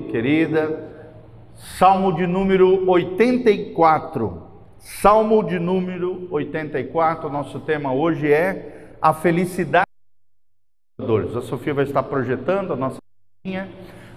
querida, Salmo de número 84. Salmo de número 84, nosso tema hoje é a felicidade dos adoradores. A Sofia vai estar projetando a nossa linha,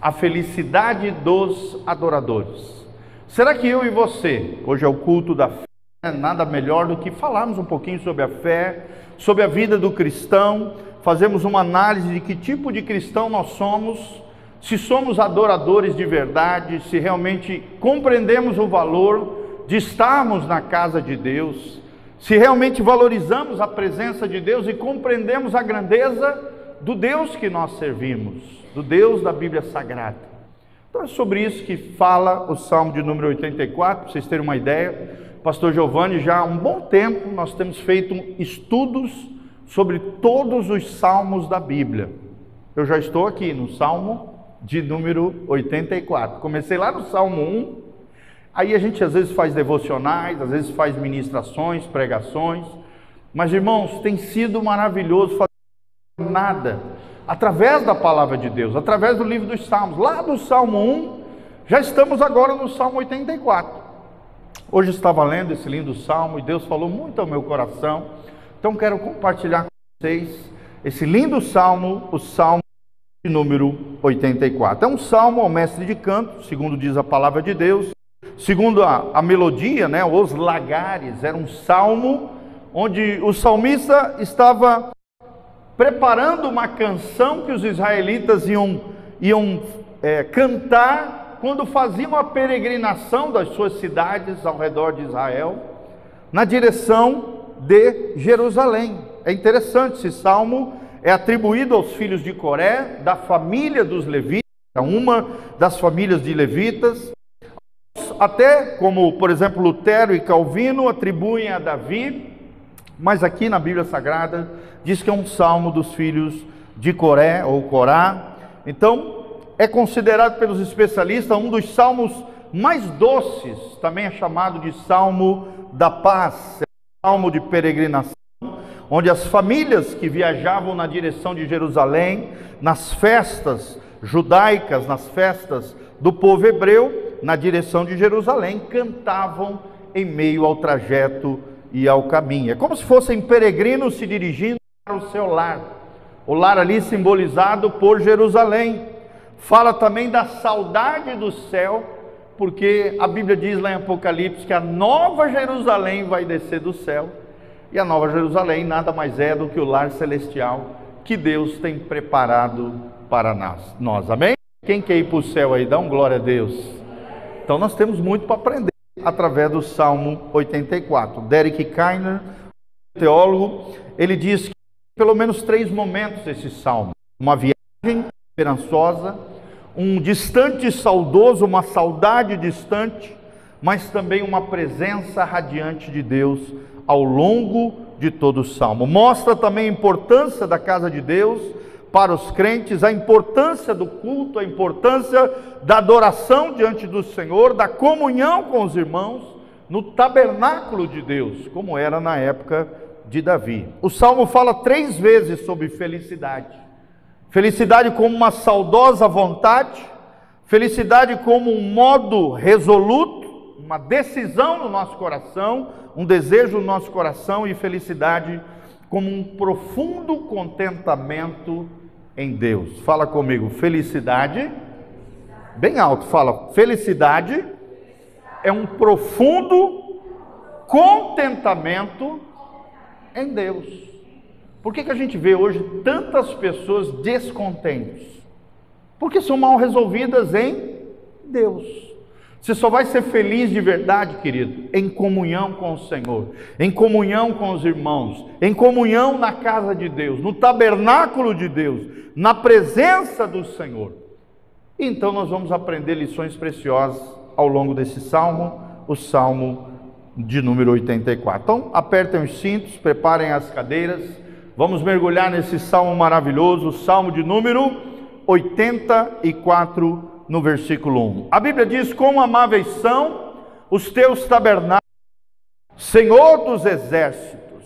a felicidade dos adoradores. Será que eu e você, hoje é o culto da fé, nada melhor do que falarmos um pouquinho sobre a fé, sobre a vida do cristão, fazemos uma análise de que tipo de cristão nós somos, se somos adoradores de verdade, se realmente compreendemos o valor de estarmos na casa de Deus, se realmente valorizamos a presença de Deus e compreendemos a grandeza do Deus que nós servimos, do Deus da Bíblia Sagrada. Então é sobre isso que fala o Salmo de número 84, para vocês terem uma ideia. Pastor Giovanni, já há um bom tempo nós temos feito estudos sobre todos os salmos da Bíblia. Eu já estou aqui no Salmo de número 84. Comecei lá no Salmo 1, aí a gente às vezes faz devocionais, às vezes faz ministrações, pregações, mas irmãos, tem sido maravilhoso fazer nada através da palavra de Deus, através do livro dos Salmos. Lá do Salmo 1, já estamos agora no Salmo 84. Hoje eu estava lendo esse lindo Salmo e Deus falou muito ao meu coração, então quero compartilhar com vocês esse lindo Salmo, o Salmo de número 84. É um salmo ao mestre de canto, segundo diz a palavra de Deus, segundo a melodia, né, os lagares, era um salmo onde o salmista estava preparando uma canção que os israelitas iam cantar quando faziam a peregrinação das suas cidades ao redor de Israel, na direção de Jerusalém. É interessante, esse salmo é atribuído aos filhos de Coré, da família dos levitas, uma das famílias de levitas, até como, por exemplo, Lutero e Calvino atribuem a Davi, mas aqui na Bíblia Sagrada diz que é um salmo dos filhos de Coré ou Corá. Então, é considerado pelos especialistas um dos salmos mais doces, também é chamado de Salmo da Paz, é um salmo de peregrinação, onde as famílias que viajavam na direção de Jerusalém, nas festas judaicas, nas festas do povo hebreu, na direção de Jerusalém, cantavam em meio ao trajeto e ao caminho. É como se fossem peregrinos se dirigindo para o seu lar. O lar ali simbolizado por Jerusalém. Fala também da saudade do céu, porque a Bíblia diz lá em Apocalipse que a nova Jerusalém vai descer do céu. E a nova Jerusalém nada mais é do que o lar celestial que Deus tem preparado para nós. Amém? Quem quer ir para o céu aí, dá um glória a Deus. Então nós temos muito para aprender através do Salmo 84. Derek Kiner, teólogo, ele diz que pelo menos 3 momentos esse salmo. Uma viagem esperançosa, um distante saudoso, uma saudade distante, mas também uma presença radiante de Deus ao longo de todo o salmo. Mostra também a importância da casa de Deus para os crentes, a importância do culto, a importância da adoração diante do Senhor, da comunhão com os irmãos no tabernáculo de Deus, como era na época de Davi. O salmo fala 3 vezes sobre felicidade. Felicidade como uma saudosa vontade, felicidade como um modo resoluto, uma decisão no nosso coração, um desejo no nosso coração, e felicidade como um profundo contentamento em Deus. Fala comigo, felicidade, bem alto, fala, felicidade é um profundo contentamento em Deus. Por que a gente vê hoje tantas pessoas descontentes? Porque são mal resolvidas em Deus. Você só vai ser feliz de verdade, querido, em comunhão com o Senhor, em comunhão com os irmãos, em comunhão na casa de Deus, no tabernáculo de Deus, na presença do Senhor. Então nós vamos aprender lições preciosas ao longo desse salmo, o Salmo de número 84. Então apertem os cintos, preparem as cadeiras, vamos mergulhar nesse salmo maravilhoso, o Salmo de número 84, no versículo 1. A Bíblia diz: quão amáveis são os teus tabernáculos, Senhor dos exércitos.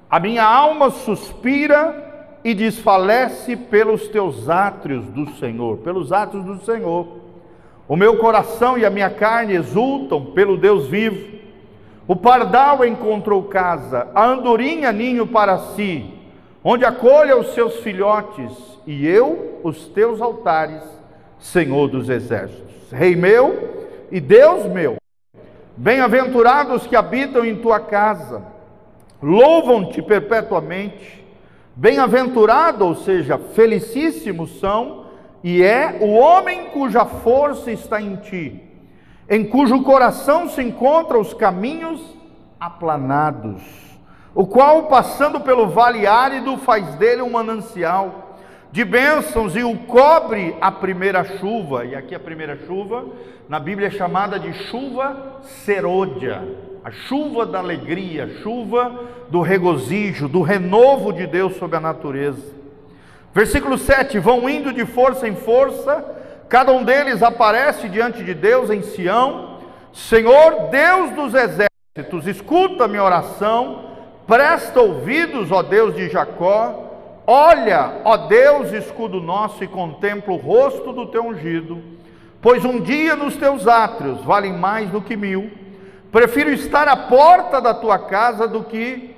A minha alma suspira e desfalece pelos teus átrios do Senhor, pelos átrios do Senhor. O meu coração e a minha carne exultam pelo Deus vivo. O pardal encontrou casa, a andorinha ninho para si, onde acolha os seus filhotes, e eu, os teus altares, Senhor dos exércitos. Rei meu e Deus meu, bem-aventurados que habitam em tua casa, louvam-te perpetuamente. Bem-aventurado, ou seja, felicíssimos são, e é o homem cuja força está em ti, em cujo coração se encontram os caminhos aplanados, o qual, passando pelo vale árido, faz dele um manancial de bênçãos e o cobre a primeira chuva. E aqui a primeira chuva, na Bíblia é chamada de chuva serôdia, a chuva da alegria, a chuva do regozijo, do renovo de Deus sobre a natureza. Versículo 7, vão indo de força em força, cada um deles aparece diante de Deus em Sião. Senhor Deus dos exércitos, escuta minha oração, presta ouvidos, ó Deus de Jacó. Olha, ó Deus, escudo nosso, e contempla o rosto do teu ungido, pois um dia nos teus átrios valem mais do que 1000. Prefiro estar à porta da tua casa do que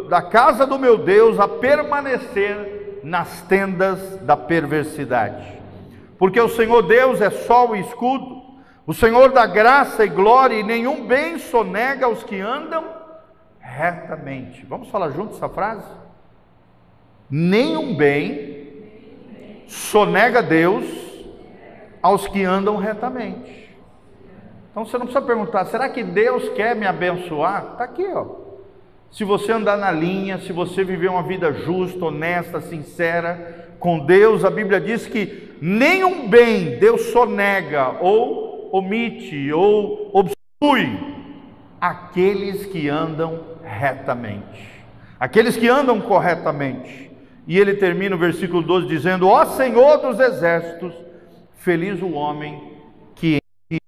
da casa do meu Deus, a permanecer nas tendas da perversidade. Porque o Senhor Deus é sol e escudo, o Senhor dá graça e glória, e nenhum bem sonega aos que andam retamente. Vamos falar juntos essa frase? Nenhum bem sonega Deus aos que andam retamente. Então você não precisa perguntar, será que Deus quer me abençoar? Está aqui, ó. Se você andar na linha, se você viver uma vida justa, honesta, sincera com Deus, a Bíblia diz que nenhum bem Deus sonega, ou omite, ou obstrui aqueles que andam retamente, aqueles que andam corretamente. E ele termina o versículo 12 dizendo: ó Senhor dos exércitos, feliz o homem que em ti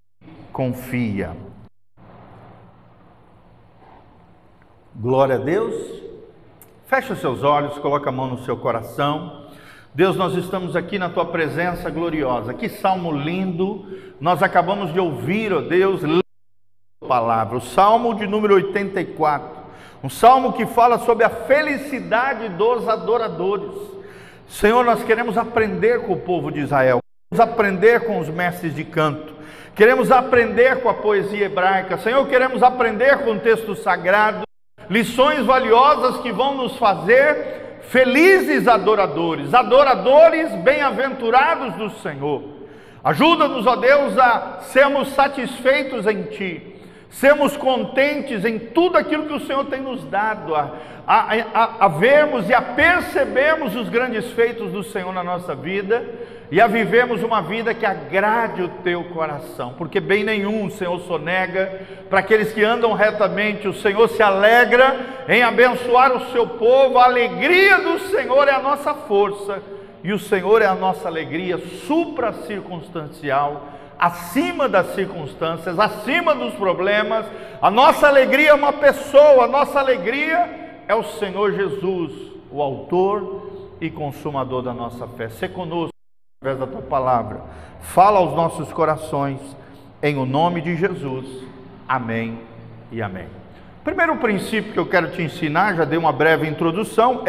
confia. Glória a Deus. Fecha os seus olhos, coloca a mão no seu coração. Deus, nós estamos aqui na tua presença gloriosa. Que salmo lindo nós acabamos de ouvir, ó Deus, a palavra, o salmo de número 84. Um salmo que fala sobre a felicidade dos adoradores. Senhor, nós queremos aprender com o povo de Israel, queremos aprender com os mestres de canto, queremos aprender com a poesia hebraica. Senhor, queremos aprender com o texto sagrado, lições valiosas que vão nos fazer felizes adoradores, adoradores bem-aventurados do Senhor. Ajuda-nos, ó Deus, a sermos satisfeitos em Ti, sermos contentes em tudo aquilo que o Senhor tem nos dado, a vermos e a percebermos os grandes feitos do Senhor na nossa vida, e a vivermos uma vida que agrade o teu coração, porque bem nenhum o Senhor sonega para aqueles que andam retamente. O Senhor se alegra em abençoar o seu povo. A alegria do Senhor é a nossa força, e o Senhor é a nossa alegria supra-circunstancial, acima das circunstâncias, acima dos problemas. A nossa alegria é uma pessoa, a nossa alegria é o Senhor Jesus, o autor e consumador da nossa fé. Sê conosco através da tua palavra, fala aos nossos corações, em o nome de Jesus, amém e amém. Primeiro princípio que eu quero te ensinar, já dei uma breve introdução,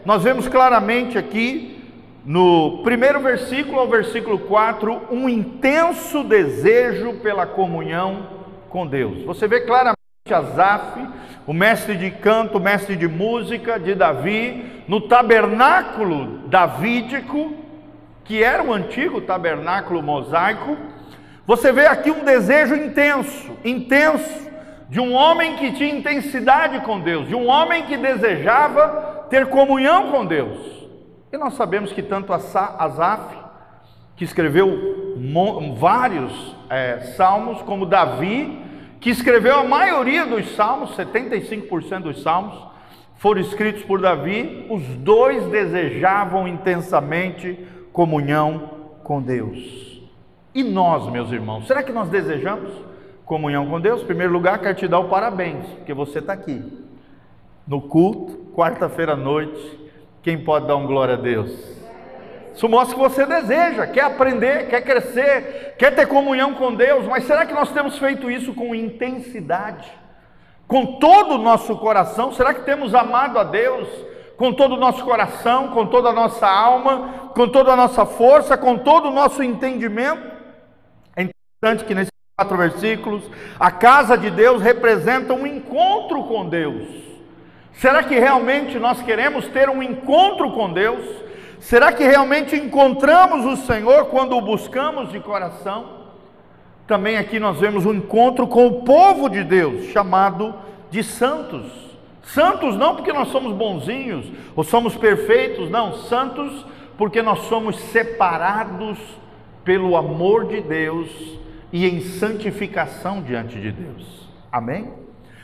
nós vemos claramente aqui, no primeiro versículo ao versículo 4, um intenso desejo pela comunhão com Deus. Você vê claramente Asaf, o mestre de canto, o mestre de música de Davi, no tabernáculo davídico, que era o antigo tabernáculo mosaico. Você vê aqui um desejo intenso, de um homem que tinha intensidade com Deus, de um homem que desejava ter comunhão com Deus. E nós sabemos que tanto Asaf, que escreveu vários salmos, como Davi, que escreveu a maioria dos salmos, 75% dos salmos foram escritos por Davi. Os dois desejavam intensamente comunhão com Deus. E nós, meus irmãos, será que nós desejamos comunhão com Deus? Em primeiro lugar, quero te dar o parabéns, porque você está aqui no culto, quarta-feira à noite. Quem pode dar um glória a Deus? Isso mostra que você deseja, quer aprender, quer crescer, quer ter comunhão com Deus, mas será que nós temos feito isso com intensidade? Com todo o nosso coração? Será que temos amado a Deus com todo o nosso coração, com toda a nossa alma, com toda a nossa força, com todo o nosso entendimento? É interessante que nesses 4 versículos, a casa de Deus representa um encontro com Deus. Será que realmente nós queremos ter um encontro com Deus? Será que realmente encontramos o Senhor quando o buscamos de coração? Também aqui nós vemos um encontro com o povo de Deus, chamado de santos. Santos não porque nós somos bonzinhos, ou somos perfeitos, não. Santos porque nós somos separados pelo amor de Deus e em santificação diante de Deus. Amém?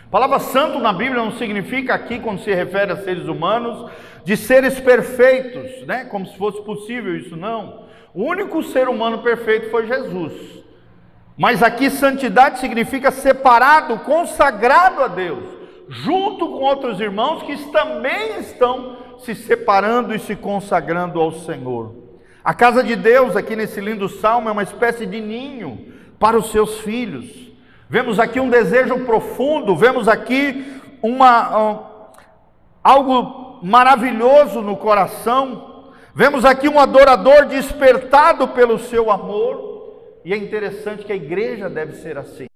A palavra santo na Bíblia não significa aqui, quando se refere a seres humanos, de seres perfeitos, né? Como se fosse possível isso, não. O único ser humano perfeito foi Jesus. Mas aqui santidade significa separado, consagrado a Deus, junto com outros irmãos que também estão se separando e se consagrando ao Senhor. A casa de Deus, aqui nesse lindo salmo, é uma espécie de ninho para os seus filhos. Vemos aqui um desejo profundo, vemos aqui algo maravilhoso no coração, vemos aqui um adorador despertado pelo seu amor, e é interessante que a igreja deve ser assim.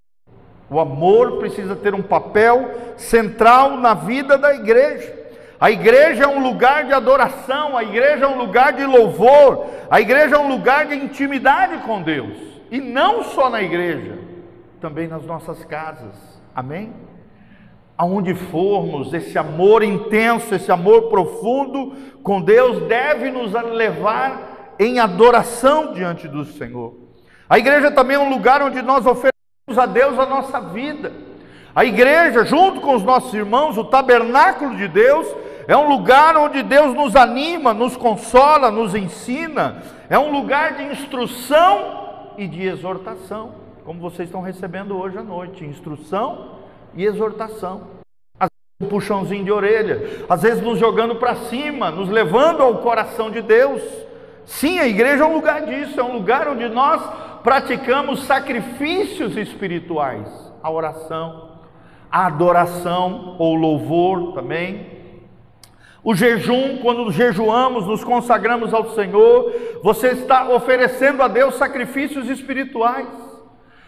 O amor precisa ter um papel central na vida da igreja. A igreja é um lugar de adoração, a igreja é um lugar de louvor, a igreja é um lugar de intimidade com Deus, e não só na igreja, também nas nossas casas, amém? Aonde formos, esse amor intenso, esse amor profundo com Deus deve nos levar em adoração diante do Senhor. A igreja também é um lugar onde nós oferecemos a Deus a nossa vida. A igreja, junto com os nossos irmãos, o tabernáculo de Deus, é um lugar onde Deus nos anima, nos consola, nos ensina, é um lugar de instrução e de exortação, como vocês estão recebendo hoje à noite, instrução e exortação. Às vezes um puxãozinho de orelha, às vezes nos jogando para cima, nos levando ao coração de Deus. Sim, a igreja é um lugar disso, é um lugar onde nós praticamos sacrifícios espirituais, a oração, a adoração ou louvor também. O jejum, quando jejuamos, nos consagramos ao Senhor, você está oferecendo a Deus sacrifícios espirituais.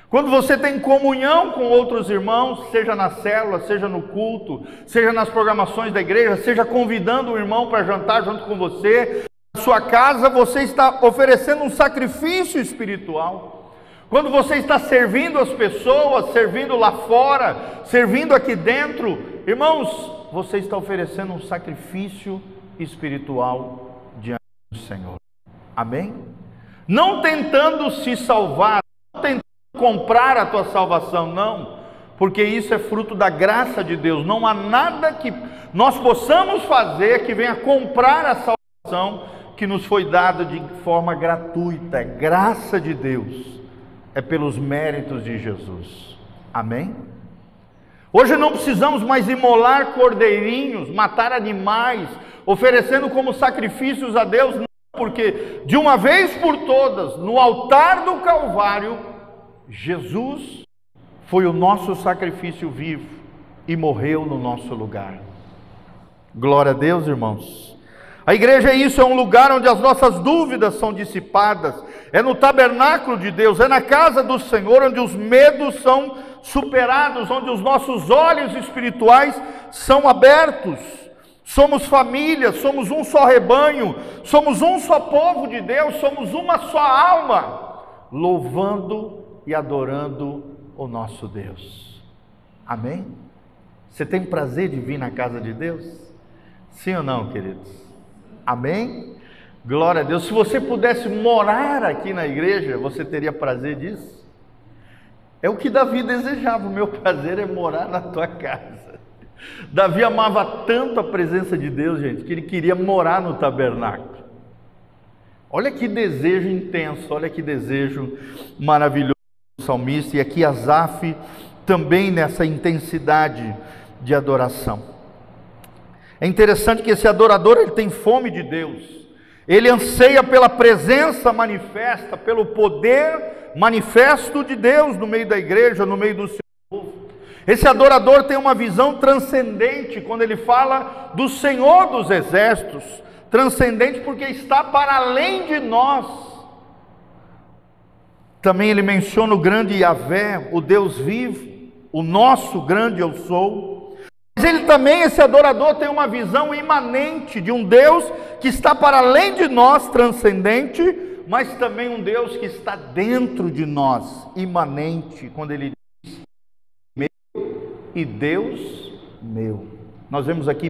Quando você tem comunhão com outros irmãos, seja na célula, seja no culto, seja nas programações da igreja, seja convidando um irmão para jantar junto com você, na sua casa, você está oferecendo um sacrifício espiritual. Quando você está servindo as pessoas, servindo lá fora, servindo aqui dentro, irmãos, você está oferecendo um sacrifício espiritual diante do Senhor. Amém? Não tentando se salvar, não tentando comprar a tua salvação, não, porque isso é fruto da graça de Deus. Não há nada que nós possamos fazer que venha comprar a salvação que nos foi dada de forma gratuita. É graça de Deus, é pelos méritos de Jesus. Amém? Hoje não precisamos mais imolar cordeirinhos, matar animais, oferecendo como sacrifícios a Deus, não, porque de uma vez por todas, no altar do Calvário, Jesus foi o nosso sacrifício vivo e morreu no nosso lugar. Glória a Deus, irmãos. A igreja é isso, é um lugar onde as nossas dúvidas são dissipadas, é no tabernáculo de Deus, é na casa do Senhor, onde os medos são superados, onde os nossos olhos espirituais são abertos. Somos família, somos um só rebanho, somos um só povo de Deus, somos uma só alma, louvando e adorando o nosso Deus. Amém? Você tem prazer de vir na casa de Deus? Sim ou não, queridos? Amém? Glória a Deus. Se você pudesse morar aqui na igreja, você teria prazer disso? É o que Davi desejava. O meu prazer é morar na tua casa. Davi amava tanto a presença de Deus, gente, que ele queria morar no tabernáculo. Olha que desejo intenso, olha que desejo maravilhoso do salmista. E aqui Asaf também nessa intensidade de adoração. É interessante que esse adorador, ele tem fome de Deus. Ele anseia pela presença manifesta, pelo poder manifesto de Deus no meio da igreja, no meio do seu povo. Esse adorador tem uma visão transcendente quando ele fala do Senhor dos exércitos, transcendente porque está para além de nós. Também ele menciona o grande Yahvé, o Deus vivo, o nosso grande eu sou. Mas ele também, esse adorador, tem uma visão imanente de um Deus que está para além de nós, transcendente, mas também um Deus que está dentro de nós, imanente, quando ele diz meu e Deus meu. Nós vemos aqui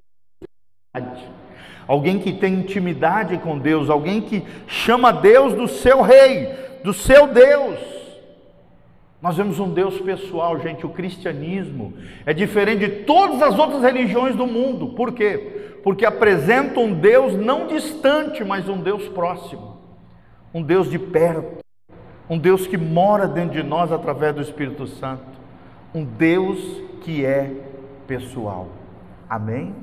alguém que tem intimidade com Deus, alguém que chama Deus do seu rei, do seu Deus. Nós vemos um Deus pessoal, gente. O cristianismo é diferente de todas as outras religiões do mundo. Por quê? Porque apresenta um Deus não distante, mas um Deus próximo, um Deus de perto, um Deus que mora dentro de nós através do Espírito Santo, um Deus que é pessoal. Amém?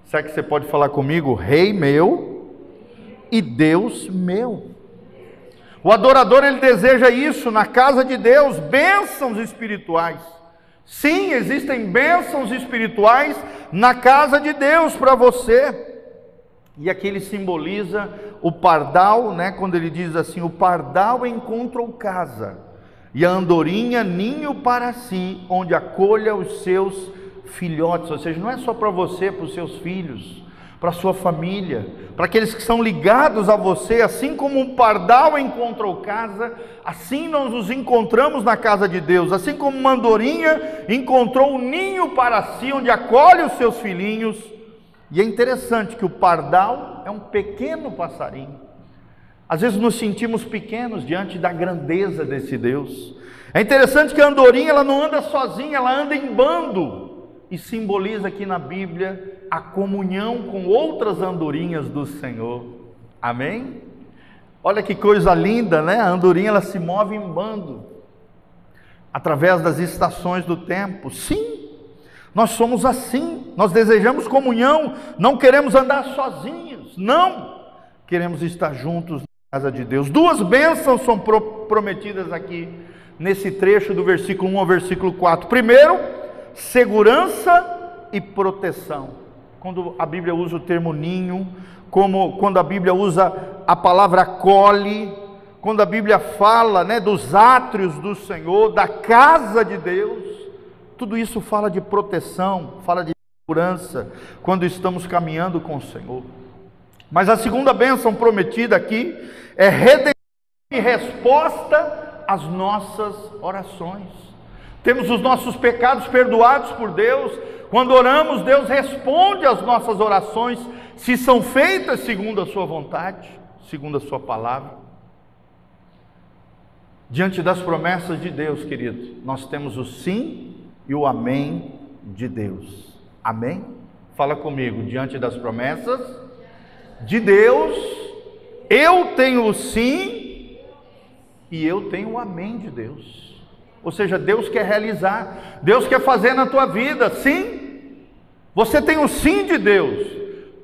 Será que você pode falar comigo? Rei meu e Deus meu. O adorador, ele deseja isso na casa de Deus, bênçãos espirituais. Sim, existem bênçãos espirituais na casa de Deus para você. E aqui ele simboliza o pardal, né? Quando ele diz assim: o pardal encontrou casa, e a andorinha ninho para si, onde acolha os seus filhotes. Ou seja, não é só para você, para os seus filhos, para a sua família, para aqueles que são ligados a você. Assim como um pardal encontrou casa, assim nós nos encontramos na casa de Deus. Assim como uma andorinha encontrou um ninho para si, onde acolhe os seus filhinhos. E é interessante que o pardal é um pequeno passarinho. Às vezes nos sentimos pequenos diante da grandeza desse Deus. É interessante que a andorinha, ela não anda sozinha, ela anda em bando. E simboliza aqui na Bíblia a comunhão com outras andorinhas do Senhor. Amém? Olha que coisa linda, né? A andorinha, ela se move em bando, através das estações do tempo. Sim, nós somos assim. Nós desejamos comunhão, não queremos andar sozinhos, não. Queremos estar juntos na casa de Deus. Duas bênçãos são prometidas aqui, nesse trecho do versículo 1 ao versículo 4. Primeiro, segurança e proteção. Quando a Bíblia usa o termo ninho, como quando a Bíblia usa a palavra cole, quando a Bíblia fala, né, dos átrios do Senhor, da casa de Deus, tudo isso fala de proteção, fala de segurança, quando estamos caminhando com o Senhor. Mas a segunda bênção prometida aqui é redenção e resposta às nossas orações. Temos os nossos pecados perdoados por Deus. Quando oramos, Deus responde às nossas orações, se são feitas segundo a sua vontade, segundo a sua palavra. Diante das promessas de Deus, querido, nós temos o sim e o amém de Deus. Amém? Fala comigo. Diante das promessas de Deus, eu tenho o sim e eu tenho o amém de Deus. Ou seja, Deus quer realizar, Deus quer fazer na tua vida. Sim, você tem o sim de Deus.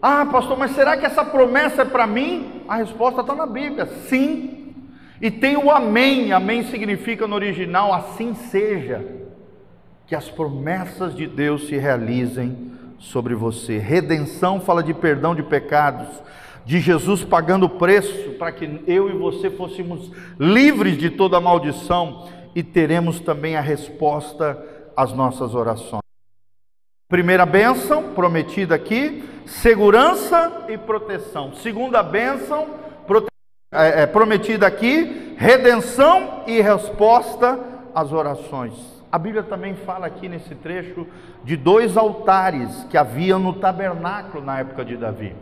Ah, pastor, mas será que essa promessa é para mim? A resposta está na Bíblia, sim. E tem o amém. Amém significa no original, assim seja, que as promessas de Deus se realizem sobre você. Redenção fala de perdão de pecados, de Jesus pagando o preço para que eu e você fôssemos livres de toda maldição. E teremos também a resposta às nossas orações. Primeira bênção prometida aqui, segurança e proteção. Segunda bênção prometida aqui, redenção e resposta às orações. A Bíblia também fala aqui nesse trecho de dois altares que haviam no tabernáculo na época de Davi.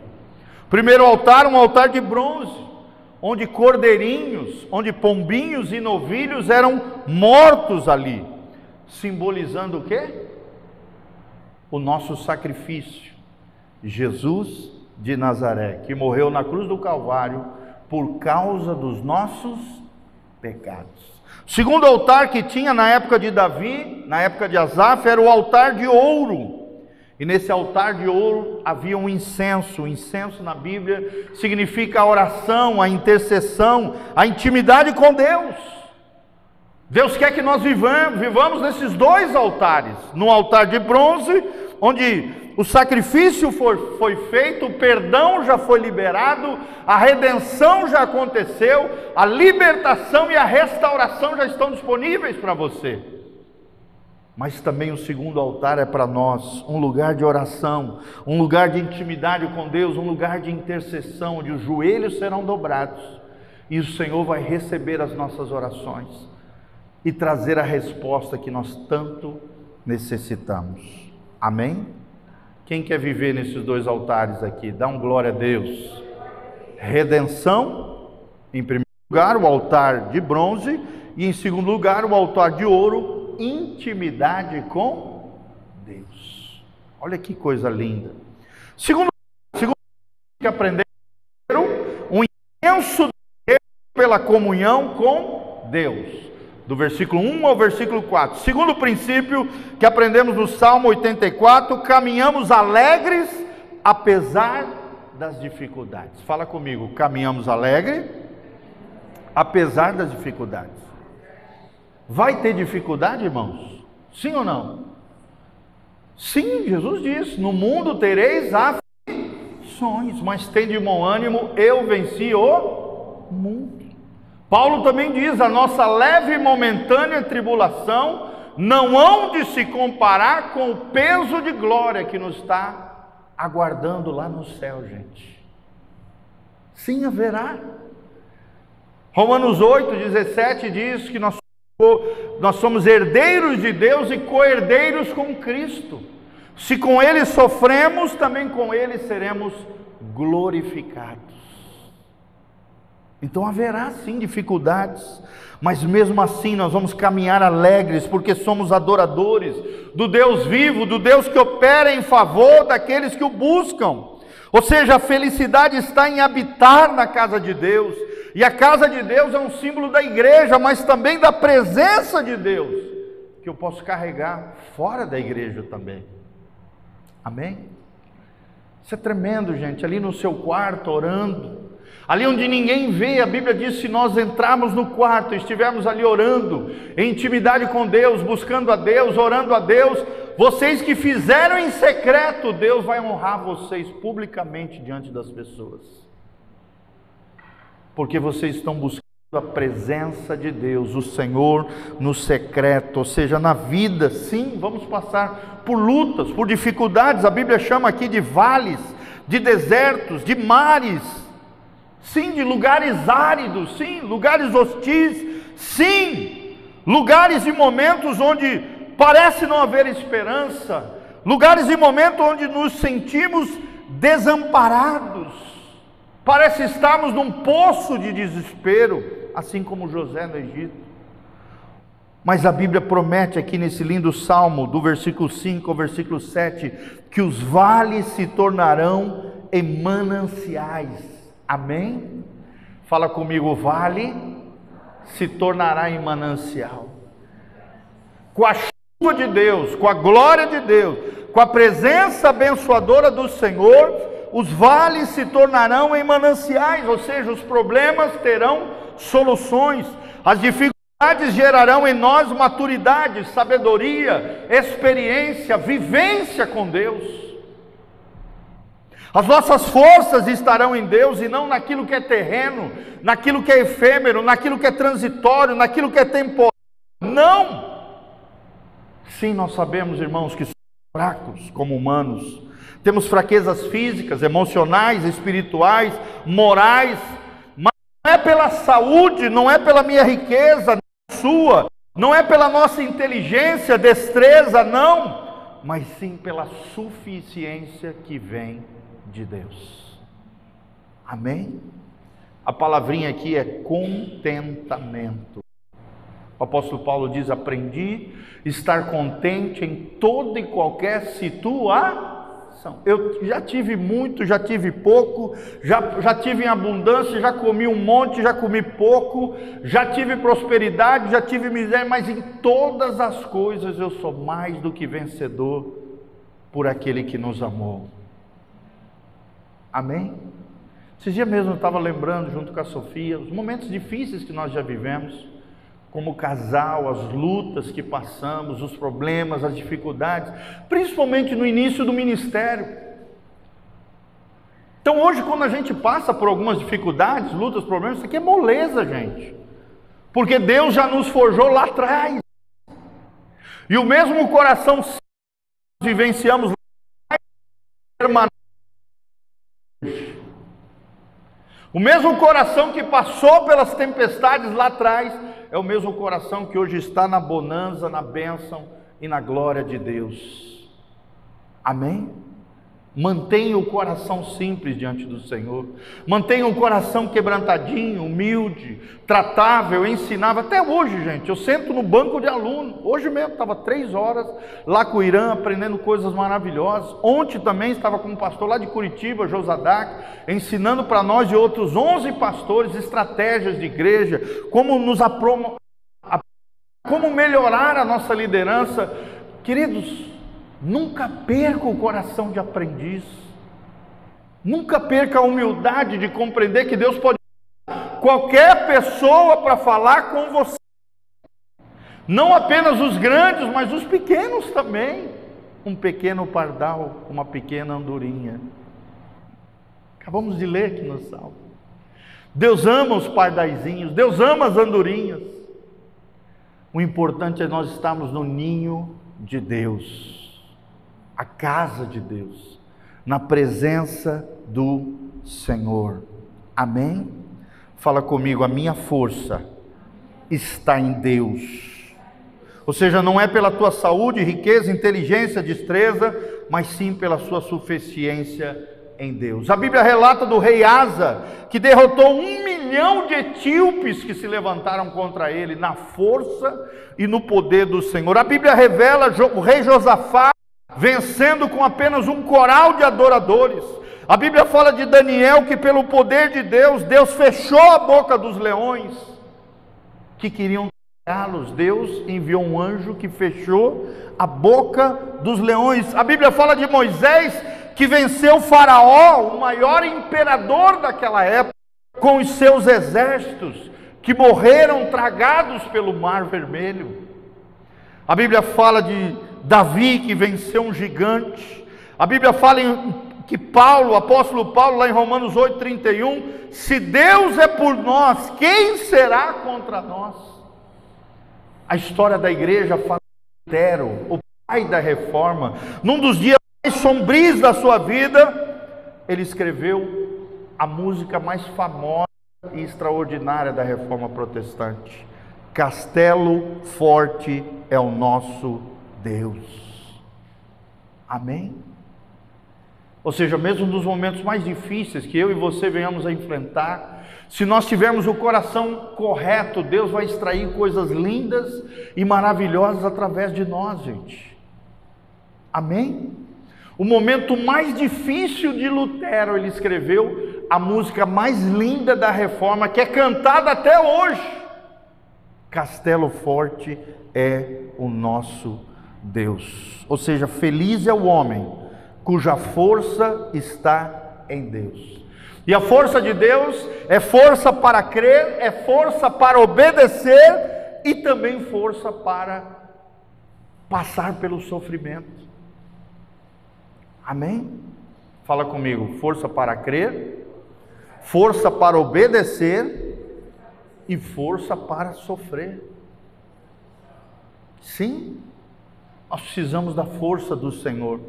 Primeiro altar, um altar de bronze, onde cordeirinhos, onde pombinhos e novilhos eram mortos ali, simbolizando o quê? O nosso sacrifício, Jesus de Nazaré, que morreu na cruz do Calvário por causa dos nossos pecados. O segundo altar que tinha na época de Davi, na época de Asaf, era o altar de ouro, E nesse altar de ouro havia um incenso. O incenso na Bíblia significa a oração, a intercessão, a intimidade com Deus. Deus quer que nós vivamos nesses dois altares. No altar de bronze, onde o sacrifício foi feito, o perdão já foi liberado, a redenção já aconteceu, a libertação e a restauração já estão disponíveis para você. Mas também o segundo altar é para nós, um lugar de oração, um lugar de intimidade com Deus, um lugar de intercessão, onde os joelhos serão dobrados e o Senhor vai receber as nossas orações e trazer a resposta que nós tanto necessitamos. Amém? Quem quer viver nesses dois altares aqui? Dá um glória a Deus. Redenção, em primeiro lugar, o altar de bronze, e em segundo lugar, o altar de ouro, intimidade com Deus. Olha que coisa linda. Segundo que aprendemos, um intenso desejo pela comunhão com Deus. Do versículo 1 ao versículo 4. Segundo princípio que aprendemos no Salmo 84, caminhamos alegres apesar das dificuldades. Fala comigo, caminhamos alegre apesar das dificuldades. Vai ter dificuldade, irmãos? Sim ou não? Sim, Jesus diz, no mundo tereis aflições, mas tende bom ânimo, eu venci o mundo. Paulo também diz, a nossa leve e momentânea tribulação não hão de se comparar com o peso de glória que nos está aguardando lá no céu, gente. Sim, haverá. Romanos 8:17 diz que nós somos herdeiros de Deus e co-herdeiros com Cristo. Se com Ele sofremos, também com Ele seremos glorificados. Então haverá sim dificuldades, mas mesmo assim nós vamos caminhar alegres, porque somos adoradores do Deus vivo, do Deus que opera em favor daqueles que o buscam. Ou seja, a felicidade está em habitar na casa de Deus, e a casa de Deus é um símbolo da igreja, mas também da presença de Deus, que eu posso carregar fora da igreja também. Amém? Isso é tremendo, gente, ali no seu quarto orando, ali onde ninguém vê, a Bíblia diz, se nós entrarmos no quarto, estivermos ali orando, em intimidade com Deus, buscando a Deus, orando a Deus, vocês que fizeram em secreto, Deus vai honrar vocês publicamente diante das pessoas, porque vocês estão buscando a presença de Deus, o Senhor no secreto. Ou seja, na vida, sim, vamos passar por lutas, por dificuldades, a Bíblia chama aqui de vales, de desertos, de mares, sim, de lugares áridos, sim, lugares hostis, sim, lugares e momentos onde parece não haver esperança, lugares e momentos onde nos sentimos desamparados, parece estarmos num poço de desespero, assim como José no Egito. Mas a Bíblia promete aqui nesse lindo salmo, do versículo 5 ao versículo 7, que os vales se tornarão em mananciais. Amém? Fala comigo, o vale se tornará em manancial. Com a chuva de Deus, com a glória de Deus, com a presença abençoadora do Senhor, os vales se tornarão em mananciais, ou seja, os problemas terão soluções, as dificuldades gerarão em nós maturidade, sabedoria, experiência, vivência com Deus. As nossas forças estarão em Deus e não naquilo que é terreno, naquilo que é efêmero, naquilo que é transitório, naquilo que é temporário. Não! Sim, nós sabemos, irmãos, que somos fracos como humanos. Temos fraquezas físicas, emocionais, espirituais, morais, mas não é pela saúde, não é pela minha riqueza, não é sua, não é pela nossa inteligência, destreza, não, mas sim pela suficiência que vem de Deus. Amém? A palavrinha aqui é contentamento. O apóstolo Paulo diz, aprendi a estar contente em toda e qualquer situação. Eu já tive muito, já tive pouco, já tive em abundância, já comi um monte, já comi pouco, já tive prosperidade, já tive miséria, mas em todas as coisas eu sou mais do que vencedor por aquele que nos amou. Amém? Esses dias mesmo eu estava lembrando, junto com a Sofia, os momentos difíceis que nós já vivemos, como casal, as lutas que passamos, os problemas, as dificuldades, principalmente no início do ministério. Então hoje, quando a gente passa por algumas dificuldades, lutas, problemas, isso aqui é moleza, gente. Porque Deus já nos forjou lá atrás. E o mesmo coração que vivenciamos lá atrás, o mesmo coração que passou pelas tempestades lá atrás, é o mesmo coração que hoje está na bonança, na bênção e na glória de Deus. Amém? Mantenha o coração simples diante do Senhor. Mantenha o coração quebrantadinho, humilde, tratável, ensinável. Até hoje, gente, eu sento no banco de aluno. Hoje mesmo, estava 3 horas lá com o Irã, aprendendo coisas maravilhosas. Ontem também estava com um pastor lá de Curitiba, Josadac, ensinando para nós e outros 11 pastores estratégias de igreja, como como melhorar a nossa liderança. Queridos, nunca perca o coração de aprendiz. Nunca perca a humildade de compreender que Deus pode usar qualquer pessoa para falar com você. Não apenas os grandes, mas os pequenos também. Um pequeno pardal, uma pequena andorinha. Acabamos de ler aqui no Salmo. Deus ama os pardaizinhos, Deus ama as andorinhas. O importante é nós estarmos no ninho de Deus. A casa de Deus, na presença do Senhor. Amém? Fala comigo, a minha força está em Deus. Ou seja, não é pela tua saúde, riqueza, inteligência, destreza, mas sim pela sua suficiência em Deus. A Bíblia relata do rei Asa, que derrotou 1 milhão de etíopes que se levantaram contra ele, na força e no poder do Senhor. A Bíblia revela o rei Josafá vencendo com apenas um coral de adoradores. A Bíblia fala de Daniel, que pelo poder de Deus, Deus fechou a boca dos leões que queriam tragá-los. Deus enviou um anjo que fechou a boca dos leões. A Bíblia fala de Moisés, que venceu o Faraó, o maior imperador daquela época, com os seus exércitos, que morreram tragados pelo Mar Vermelho. A Bíblia fala de Davi, que venceu um gigante. A Bíblia fala que Paulo, o apóstolo Paulo, lá em Romanos 8,31, se Deus é por nós, quem será contra nós? A história da igreja fala de Lutero, o pai da reforma. Num dos dias mais sombrios da sua vida, ele escreveu a música mais famosa e extraordinária da reforma protestante: Castelo forte é o nosso Deus. Amém? Ou seja, mesmo nos momentos mais difíceis que eu e você venhamos a enfrentar, se nós tivermos o coração correto, Deus vai extrair coisas lindas e maravilhosas através de nós, gente. Amém? O momento mais difícil de Lutero, ele escreveu a música mais linda da reforma, que é cantada até hoje: Castelo forte é o nosso Deus. Ou seja, feliz é o homem cuja força está em Deus. E a força de Deus é força para crer, é força para obedecer e também força para passar pelo sofrimento. Amém? Fala comigo, força para crer, força para obedecer e força para sofrer. Sim, nós precisamos da força do Senhor.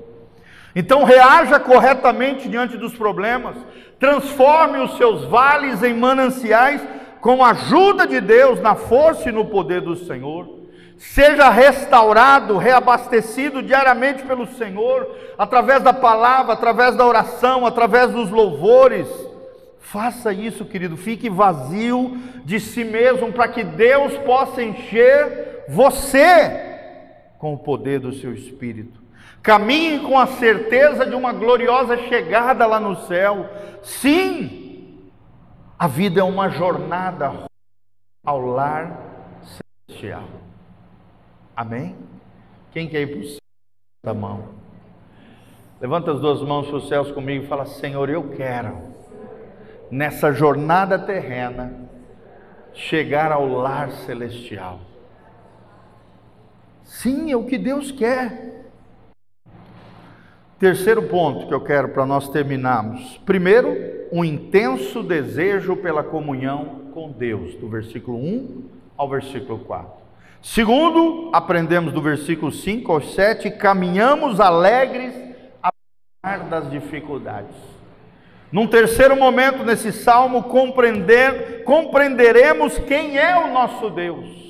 Então reaja corretamente diante dos problemas, transforme os seus vales em mananciais com a ajuda de Deus, na força e no poder do Senhor. Seja restaurado, reabastecido diariamente pelo Senhor, através da palavra, através da oração, através dos louvores. Faça isso, querido, fique vazio de si mesmo, para que Deus possa encher você com o poder do seu Espírito. Caminhe com a certeza de uma gloriosa chegada lá no céu. Sim, a vida é uma jornada ao lar celestial. Amém? Quem quer ir para o céu da mão? Levanta as duas mãos para os céus comigo e fala: Senhor, eu quero, nessa jornada terrena, chegar ao lar celestial. Sim, é o que Deus quer. Terceiro ponto que eu quero para nós terminarmos. Primeiro, um intenso desejo pela comunhão com Deus, do versículo 1 ao versículo 4. Segundo, aprendemos do versículo 5 ao 7, caminhamos alegres apesar das dificuldades. Num terceiro momento, nesse salmo, compreenderemos quem é o nosso Deus.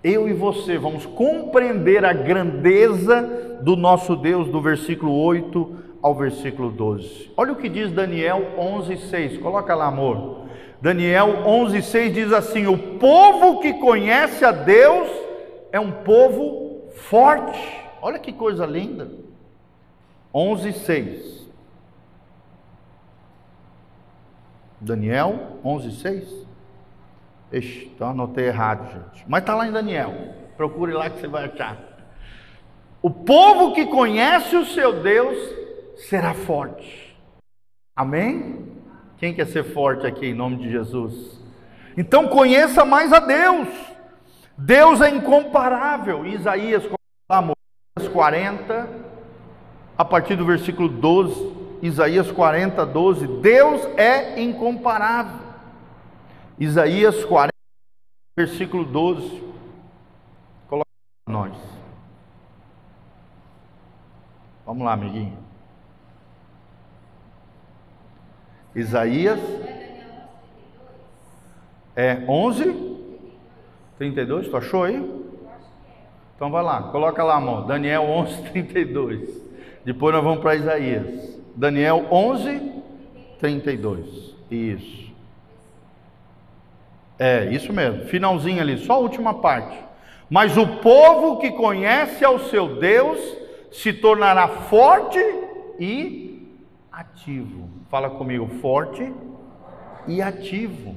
Eu e você vamos compreender a grandeza do nosso Deus, do versículo 8 ao versículo 12. Olha o que diz Daniel 11:6, coloca lá, amor. Daniel 11:6 diz assim: o povo que conhece a Deus é um povo forte. Olha que coisa linda. 11:6. Daniel 11:6. Ixi, então anotei errado, gente. Mas está lá em Daniel. Procure lá que você vai achar. O povo que conhece o seu Deus será forte. Amém? Quem quer ser forte aqui em nome de Jesus? Então conheça mais a Deus. Deus é incomparável. Isaías 40, a partir do versículo 12. Isaías 40, 12. Deus é incomparável. Isaías 40, versículo 12. Coloca para nós. Vamos lá, amiguinho. Isaías 11, 32. Tu achou aí? Então vai lá, coloca lá, amor. Daniel 11, 32. Depois nós vamos para Isaías. Daniel 11, 32. Isso. Isso mesmo, finalzinho ali, só a última parte. Mas o povo que conhece ao seu Deus se tornará forte e ativo. Fala comigo, forte e ativo.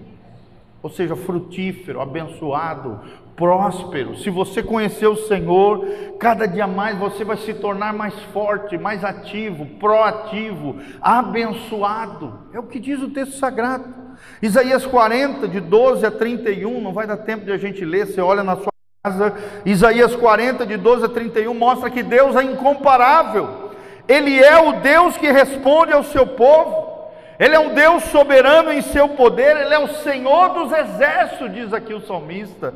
Ou seja, frutífero, abençoado, próspero. Se você conhecer o Senhor, cada dia mais você vai se tornar mais forte, mais ativo, proativo, abençoado. É o que diz o texto sagrado. Isaías 40, de 12 a 31, não vai dar tempo de a gente ler, você olha na sua casa. Isaías 40, de 12 a 31, mostra que Deus é incomparável. Ele é o Deus que responde ao seu povo. Ele é um Deus soberano em seu poder. Ele é o Senhor dos exércitos, diz aqui o salmista.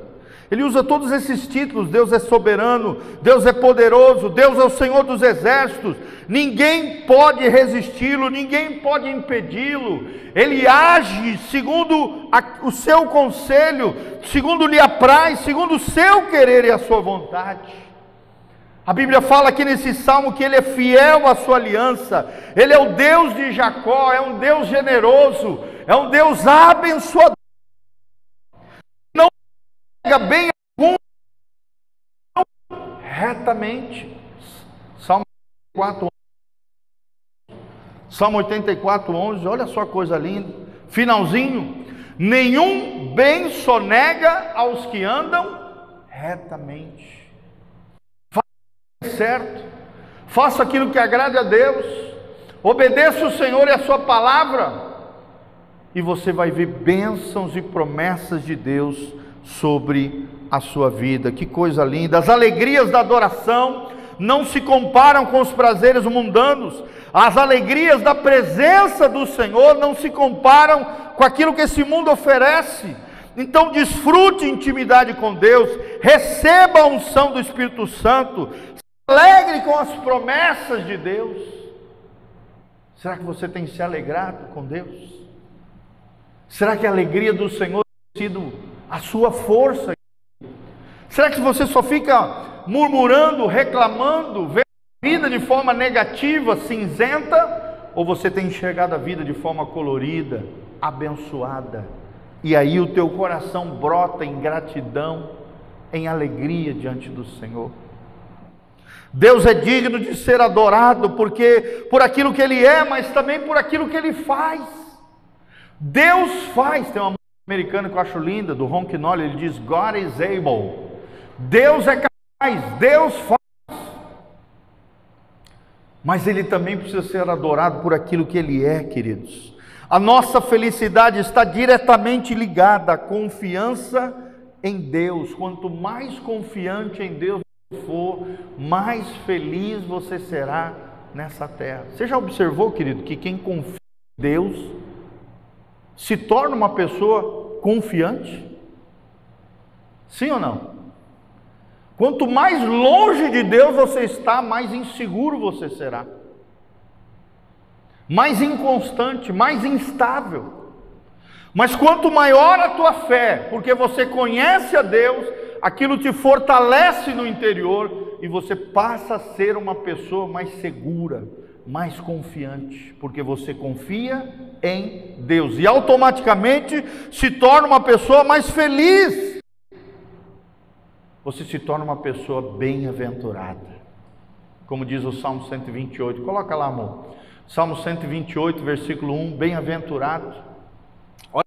Ele usa todos esses títulos: Deus é soberano, Deus é poderoso, Deus é o Senhor dos exércitos. Ninguém pode resisti-lo, ninguém pode impedi-lo. Ele age segundo o seu conselho, segundo lhe apraz, segundo o seu querer e a sua vontade. A Bíblia fala aqui nesse salmo que Ele é fiel à sua aliança. Ele é o Deus de Jacó, é um Deus generoso, é um Deus abençoador. Não pega bem algum retamente. Salmo 4, Salmo 84, 11, olha só a coisa linda, finalzinho: nenhum bem sonega aos que andam retamente. Faça certo, faça aquilo que agrade a Deus, obedeça o Senhor e a sua palavra, e você vai ver bênçãos e promessas de Deus sobre a sua vida. Que coisa linda! As alegrias da adoração não se comparam com os prazeres mundanos. As alegrias da presença do Senhor não se comparam com aquilo que esse mundo oferece. Então desfrute intimidade com Deus, receba a unção do Espírito Santo, se alegre com as promessas de Deus. Será que você tem se alegrado com Deus? Será que a alegria do Senhor tem sido a sua força? Será que você só fica murmurando, reclamando, vendo a vida de forma negativa, cinzenta? Ou você tem enxergado a vida de forma colorida, abençoada? E aí o teu coração brota em gratidão, em alegria diante do Senhor. Deus é digno de ser adorado, porque por aquilo que Ele é, mas também por aquilo que Ele faz. Deus faz. Tem uma música americana que eu acho linda, do Ron Quinones, ele diz: God is able. Deus é capaz, Deus faz. mas Ele também precisa ser adorado por aquilo que Ele é, queridos. A nossa felicidade está diretamente ligada à confiança em Deus. Quanto mais confiante em Deus você for, mais feliz você será nessa terra. Você já observou, querido, que quem confia em Deus se torna uma pessoa confiante? Sim ou não? Quanto mais longe de Deus você está, mais inseguro você será, mais inconstante, mais instável. Mas quanto maior a tua fé, porque você conhece a Deus, aquilo te fortalece no interior e você passa a ser uma pessoa mais segura, mais confiante, porque você confia em Deus e automaticamente se torna uma pessoa mais feliz. Você se torna uma pessoa bem-aventurada, como diz o Salmo 128, coloca lá, amor, Salmo 128, versículo 1, bem-aventurado, olha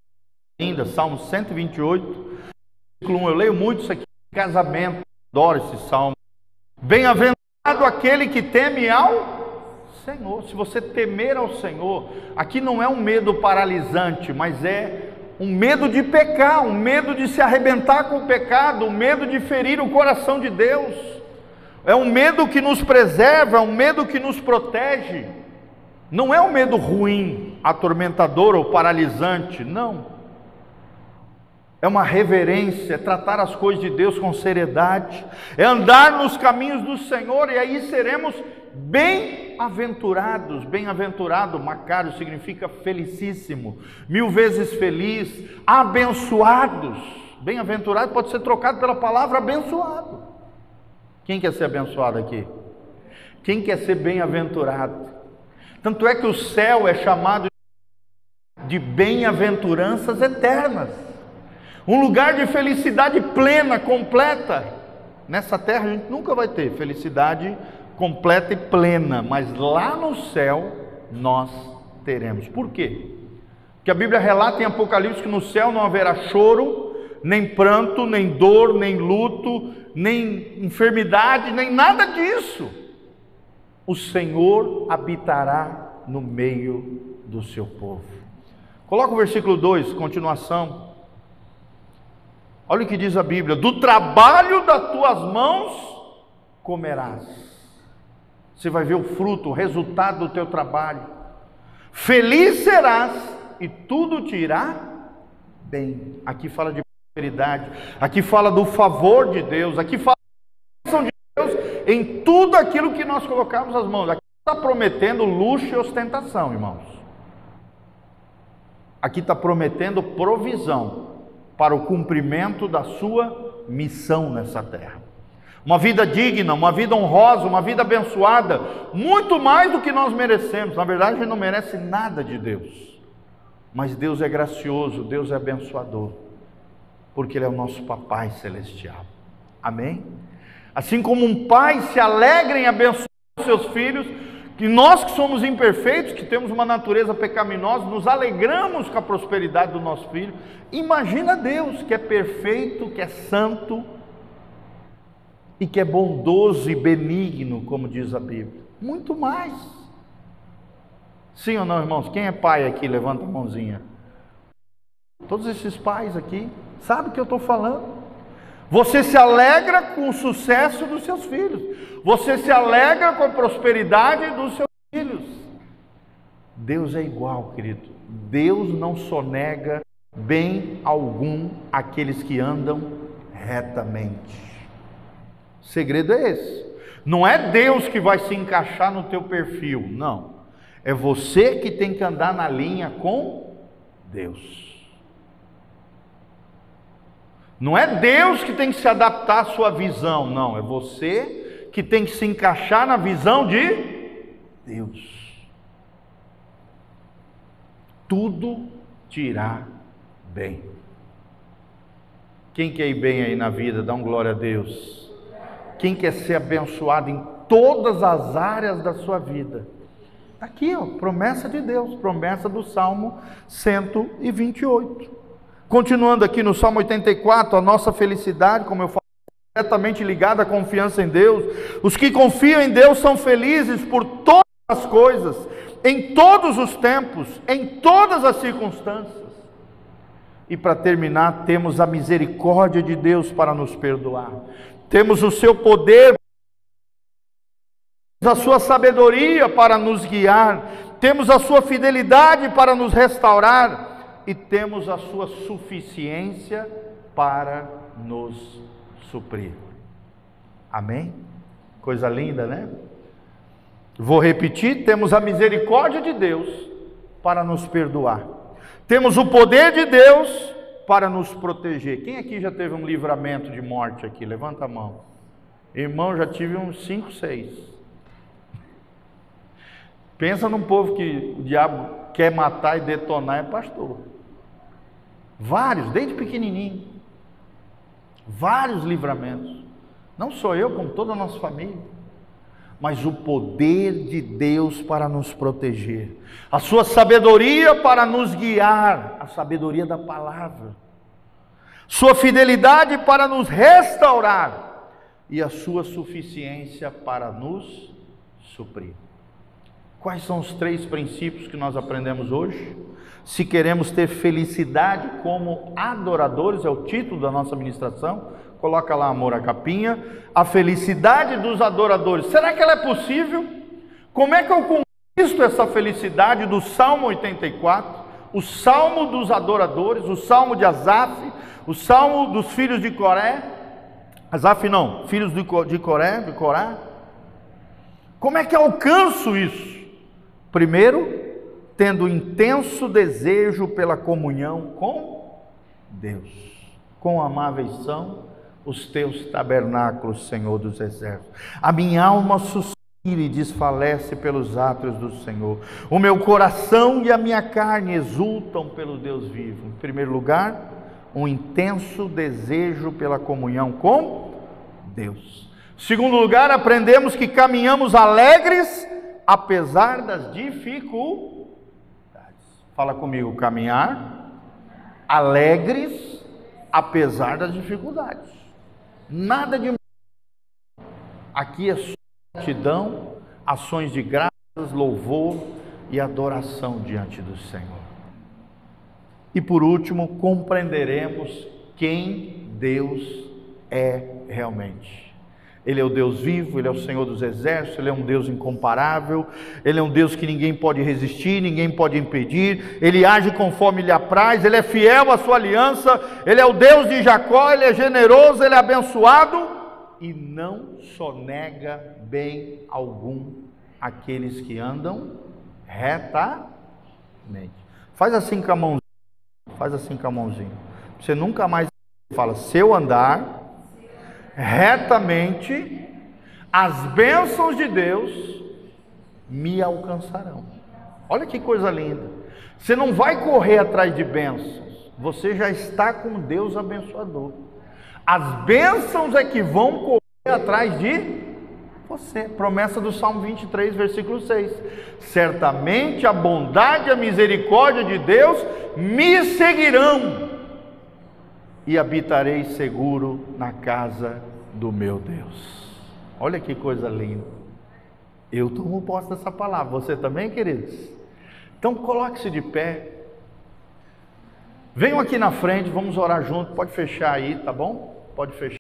que linda, Salmo 128, versículo 1, eu leio muito isso aqui em casamento, adoro esse Salmo, bem-aventurado aquele que teme ao Senhor. Se você temer ao Senhor, aqui não é um medo paralisante, mas é um medo de pecar, um medo de se arrebentar com o pecado, um medo de ferir o coração de Deus, é um medo que nos preserva, é um medo que nos protege, não é um medo ruim, atormentador ou paralisante, não, é uma reverência, é tratar as coisas de Deus com seriedade, é andar nos caminhos do Senhor, e aí seremos bem-aventurados. Bem-aventurado, Macário, significa felicíssimo, 1000 vezes feliz, abençoados. Bem-aventurado pode ser trocado pela palavra abençoado. Quem quer ser abençoado aqui? Quem quer ser bem-aventurado? Tanto é que o céu é chamado de bem-aventuranças eternas, um lugar de felicidade plena, completa. Nessa terra a gente nunca vai ter felicidade completa e plena, mas lá no céu nós teremos. Por quê? Porque a Bíblia relata em Apocalipse que no céu não haverá choro, nem pranto, nem dor, nem luto, nem enfermidade, nem nada disso. O Senhor habitará no meio do seu povo. Coloca o versículo 2, continuação. Olha o que diz a Bíblia: do trabalho das tuas mãos comerás. Você vai ver o fruto, o resultado do teu trabalho. Feliz serás e tudo te irá bem. Aqui fala de prosperidade, aqui fala do favor de Deus, aqui fala da bênção de Deus em tudo aquilo que nós colocamos as mãos. Aqui está prometendo luxo e ostentação, irmãos. Aqui está prometendo provisão para o cumprimento da sua missão nessa terra. Uma vida digna, uma vida honrosa, uma vida abençoada, muito mais do que nós merecemos. Na verdade, a gente não merece nada de Deus, mas Deus é gracioso, Deus é abençoador, porque Ele é o nosso Papai Celestial. Amém? Assim como um pai se alegra em abençoar os seus filhos, que nós que somos imperfeitos, que temos uma natureza pecaminosa, nos alegramos com a prosperidade do nosso filho. Imagina Deus, que é perfeito, que é santo, e que é bondoso e benigno, como diz a Bíblia. Muito mais. Sim ou não, irmãos? Quem é pai aqui? Levanta a mãozinha. Todos esses pais aqui, sabe o que eu estou falando? Você se alegra com o sucesso dos seus filhos. Você se alegra com a prosperidade dos seus filhos. Deus é igual, querido. Deus não sonega bem algum àqueles que andam retamente. O segredo é esse. Não é Deus que vai se encaixar no teu perfil, não. É você que tem que andar na linha com Deus. Não é Deus que tem que se adaptar à sua visão, não. É você que tem que se encaixar na visão de Deus. Tudo te irá bem. Quem quer ir bem aí na vida? Dá um glória a Deus. Quem quer ser abençoado em todas as áreas da sua vida? Aqui, ó, promessa de Deus, promessa do Salmo 128. Continuando aqui no Salmo 84, a nossa felicidade, como eu falei, é diretamente ligada à confiança em Deus. Os que confiam em Deus são felizes por todas as coisas, em todos os tempos, em todas as circunstâncias. E para terminar, temos a misericórdia de Deus para nos perdoar. Temos o seu poder, a sua sabedoria para nos guiar, temos a sua fidelidade para nos restaurar e temos a sua suficiência para nos suprir. Amém? Coisa linda, né? Vou repetir, temos a misericórdia de Deus para nos perdoar. Temos o poder de Deus para nos proteger. Quem aqui já teve um livramento de morte aqui? Levanta a mão. Irmão, já tive uns 5, 6. Pensa num povo que o diabo quer matar e detonar, é pastor. Vários, desde pequenininho. Vários livramentos. Não sou eu, como toda a nossa família. Mas o poder de Deus para nos proteger, a sua sabedoria para nos guiar, a sabedoria da palavra, sua fidelidade para nos restaurar e a sua suficiência para nos suprir. Quais são os 3 princípios que nós aprendemos hoje? Se queremos ter felicidade como adoradores, é o título da nossa ministração. Coloca lá, amor, a capinha. A felicidade dos adoradores. Será que ela é possível? Como é que eu conquisto essa felicidade do Salmo 84? O Salmo dos adoradores, o Salmo de Asaf, o Salmo dos filhos de Coré. Asaf não, filhos de Corá. Como é que eu alcanço isso? Primeiro, tendo intenso desejo pela comunhão com Deus. Quão amáveis são os teus tabernáculos, Senhor dos exércitos. A minha alma suspira e desfalece pelos átrios do Senhor. O meu coração e a minha carne exultam pelo Deus vivo. Em primeiro lugar, um intenso desejo pela comunhão com Deus. Em segundo lugar, aprendemos que caminhamos alegres apesar das dificuldades. Fala comigo, caminhar alegres apesar das dificuldades. Nada de aqui é só gratidão, ações de graças, louvor e adoração diante do Senhor. E por último, compreenderemos quem Deus é realmente. Ele é o Deus vivo, Ele é o Senhor dos exércitos, Ele é um Deus incomparável, Ele é um Deus que ninguém pode resistir, ninguém pode impedir, Ele age conforme lhe apraz, Ele é fiel à sua aliança, Ele é o Deus de Jacó, Ele é generoso, Ele é abençoado e não sonega bem algum àqueles que andam retamente. Faz assim com a mãozinha, você nunca mais fala, se eu andar retamente, as bênçãos de Deus me alcançarão. Olha que coisa linda. Você não vai correr atrás de bênçãos, você já está com Deus abençoador. As bênçãos é que vão correr atrás de você. Promessa do Salmo 23, versículo 6. Certamente a bondade e a misericórdia de Deus me seguirão e habitarei seguro na casa do meu Deus. Olha que coisa linda. Eu tomo posse dessa palavra. Você também, queridos? Então coloque-se de pé. Venham aqui na frente, vamos orar junto. Pode fechar aí, tá bom? Pode fechar.